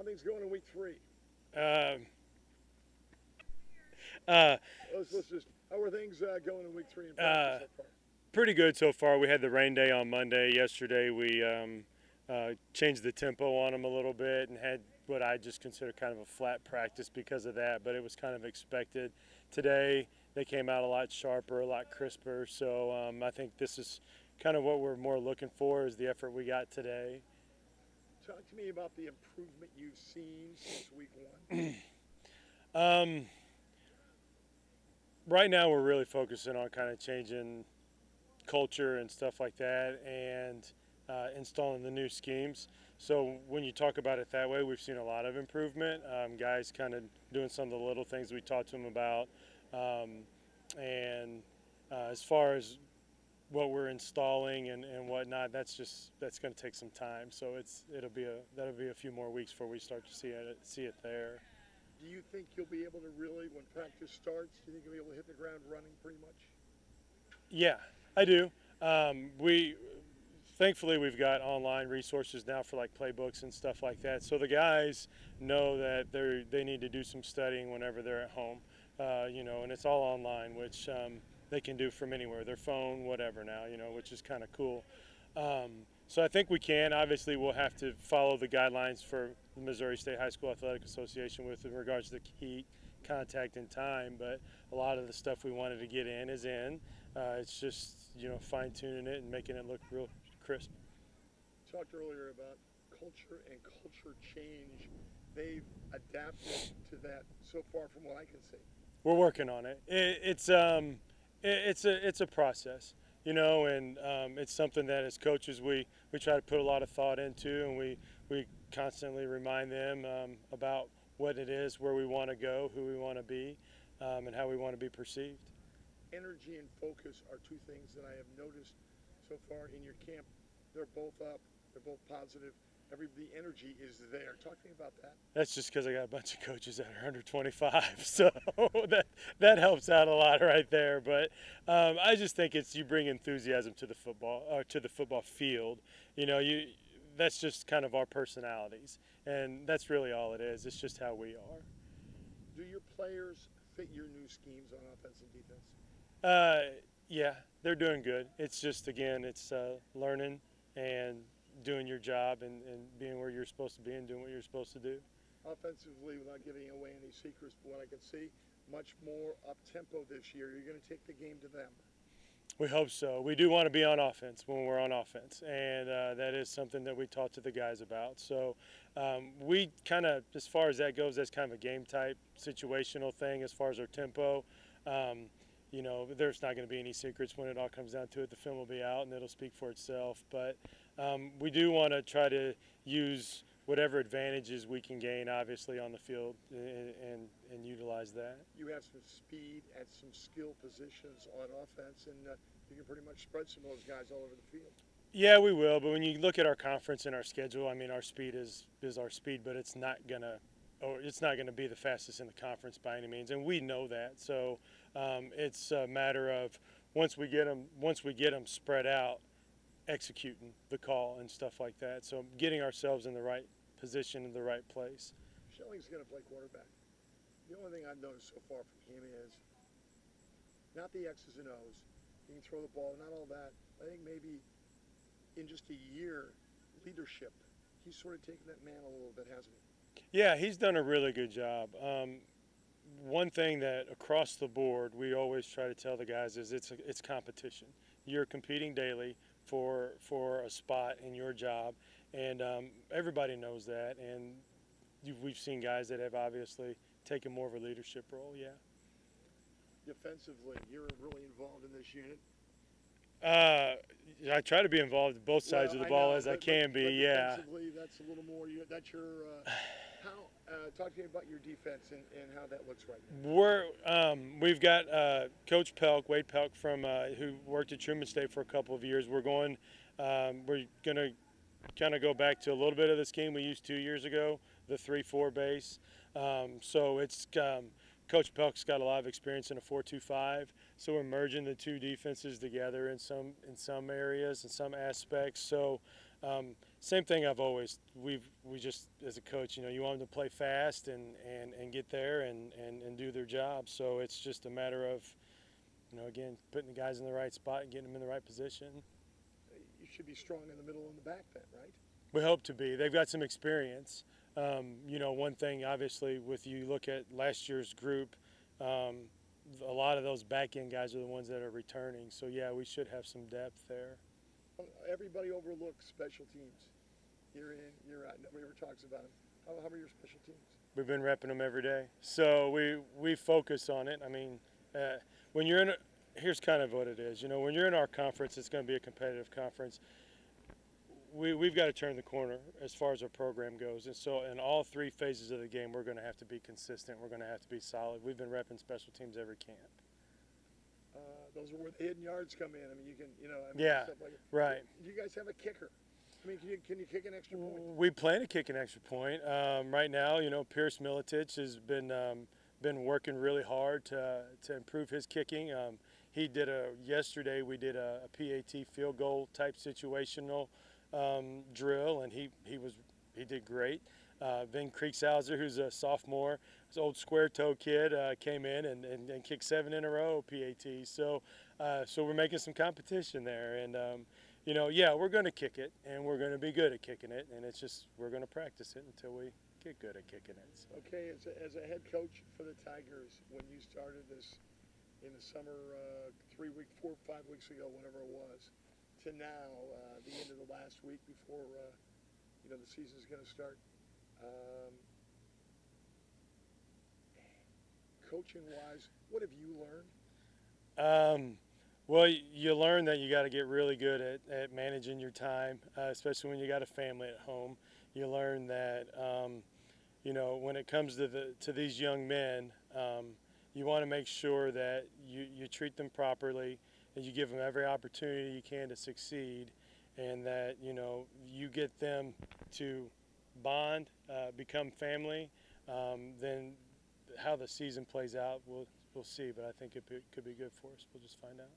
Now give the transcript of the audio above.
things going in week 3? Uh, uh, Let's just, how are things going in week 3 in practice uh, so far? Pretty good so far. We had the rain day on Monday. Yesterday we changed the tempo on them a little bit and had what I just consider kind of a flat practice because of that, but it was kind of expected. Today they came out a lot sharper, a lot crisper. So I think this is kind of what we're more looking for is the effort we got today. Talk to me about the improvement you've seen since week 1. Um, right now we're really focusing on kind of changing culture and stuff like that and installing the new schemes. So when you talk about it that way, we've seen a lot of improvement. Guys kind of doing some of the little things we talked to them about. And as far as what we're installing and whatnot, that's going to take some time. So that'll be a few more weeks before we start to see it there. Do you think you'll be able to really, when practice starts, do you think you'll be able to hit the ground running pretty much? Yeah, I do. We thankfully we've got online resources now for like playbooks and stuff like that. So the guys know that they need to do some studying whenever they're at home, and it's all online, which they can do from anywhere, their phone, whatever now, which is kind of cool. So I think we can. Obviously, we'll have to follow the guidelines for the Missouri State High School Athletic Association with regards to heat, contact, and time. But a lot of the stuff we wanted to get in is in. It's just fine tuning it and making it look real crisp. Talked earlier about culture and culture change. They've adapted to that so far from what I can see. We're working on it. It's a process, and it's something that as coaches we try to put a lot of thought into, and we constantly remind them about what it is, where we want to go, who we want to be, and how we want to be perceived. Energy and focus are two things that I have noticed so far in your camp. They're both up. They're both positive. The energy is there. Talk to me about that. That's just because I got a bunch of coaches that are under 25, so that helps out a lot right there. But I just think it's you bring enthusiasm to the football or to the football field. You that's just kind of our personalities, and that's really all it is. It's just how we are. Do your players fit your new schemes on offense and defense? Uh, yeah, they're doing good. It's just again, it's learning and doing your job and being where you're supposed to be and doing what you're supposed to do. Offensively, without giving away any secrets, but what I can see, much more up tempo this year. You're going to take the game to them. We hope so. We do want to be on offense when we're on offense, and that is something that we talk to the guys about. So we kind of, as far as that goes, that's kind of a game type situational thing as far as our tempo. Um, there's not going to be any secrets when it all comes down to it. The film will be out and it'll speak for itself. But we do want to try to use whatever advantages we can gain, obviously, on the field and utilize that. You have some speed and some skill positions on offense, and you can pretty much spread some of those guys all over the field. Yeah, we will. But when you look at our conference and our schedule, I mean, our speed is our speed, but it's not gonna be the fastest in the conference by any means, and we know that. So it's a matter of once we get them spread out, executing the call and stuff like that. So getting ourselves in the right position in the right place. Schelling's going to play quarterback. The only thing I've noticed so far from him is not the X's and O's. He can throw the ball, not all that. I think maybe in just a year, leadership. He's sort of taken that mantle a little bit, hasn't he? Yeah, he's done a really good job. One thing that across the board we always try to tell the guys is it's competition. You're competing daily for a spot in your job, and everybody knows that. And we've seen guys that have obviously taken more of a leadership role. Yeah. Defensively, you're really involved in this unit. I try to be involved in both sides of the ball as I can be. Yeah. Defensively, that's a little more. That's your. How? Talk to me about your defense and how that looks right now. We've got Coach Pelk, Wade Pelk from who worked at Truman State for a couple of years. We're going to kind of go back to a little bit of the scheme we used 2 years ago, the 3-4 base. So it's Coach Pelk's got a lot of experience in a 4-2-5. So we're merging the two defenses together in some areas and some aspects. So Same thing we just, as a coach, you want them to play fast and get there and do their job. So it's just a matter of, again, putting the guys in the right spot and getting them in the right position. You should be strong in the middle and the back then, right? We hope to be. They've got some experience. One thing, obviously, with you look at last year's group, a lot of those back end guys are the ones that are returning. So yeah, we should have some depth there. Everybody overlooks special teams. Year in, year out. Nobody ever talks about them. How are your special teams? We've been repping them every day. So we focus on it. I mean, when you're in, here's kind of what it is. When you're in our conference, it's going to be a competitive conference. We've got to turn the corner as far as our program goes. And so in all three phases of the game, we're going to have to be consistent. We're going to have to be solid. We've been repping special teams every camp. Those are where the hidden yards come in. I mean, you can, yeah, stuff like right. Do you guys have a kicker? I mean, can you kick an extra point? We plan to kick an extra point. Right now, Pierce Militich has been working really hard to improve his kicking. He did yesterday we did a PAT field goal type situational drill, and he did great. Ben Kirksville, who's a sophomore, this old square toe kid, came in and kicked 7 in a row PAT. So we're making some competition there, and yeah, we're going to kick it, and we're going to be good at kicking it, and it's just we're going to practice it until we get good at kicking it. So. Okay, as a head coach for the Tigers, when you started this in the summer, 4 or 5 weeks ago, whenever it was, to now, the end of the last week before the season's going to start. Coaching-wise, what have you learned? Well, you learn that you got to get really good at managing your time, especially when you got a family at home. You learn that when it comes to these young men, you want to make sure that you treat them properly and you give them every opportunity you can to succeed, and that you get them to bond, become family. Then how the season plays out, we'll see. But I think it could be good for us. We'll just find out.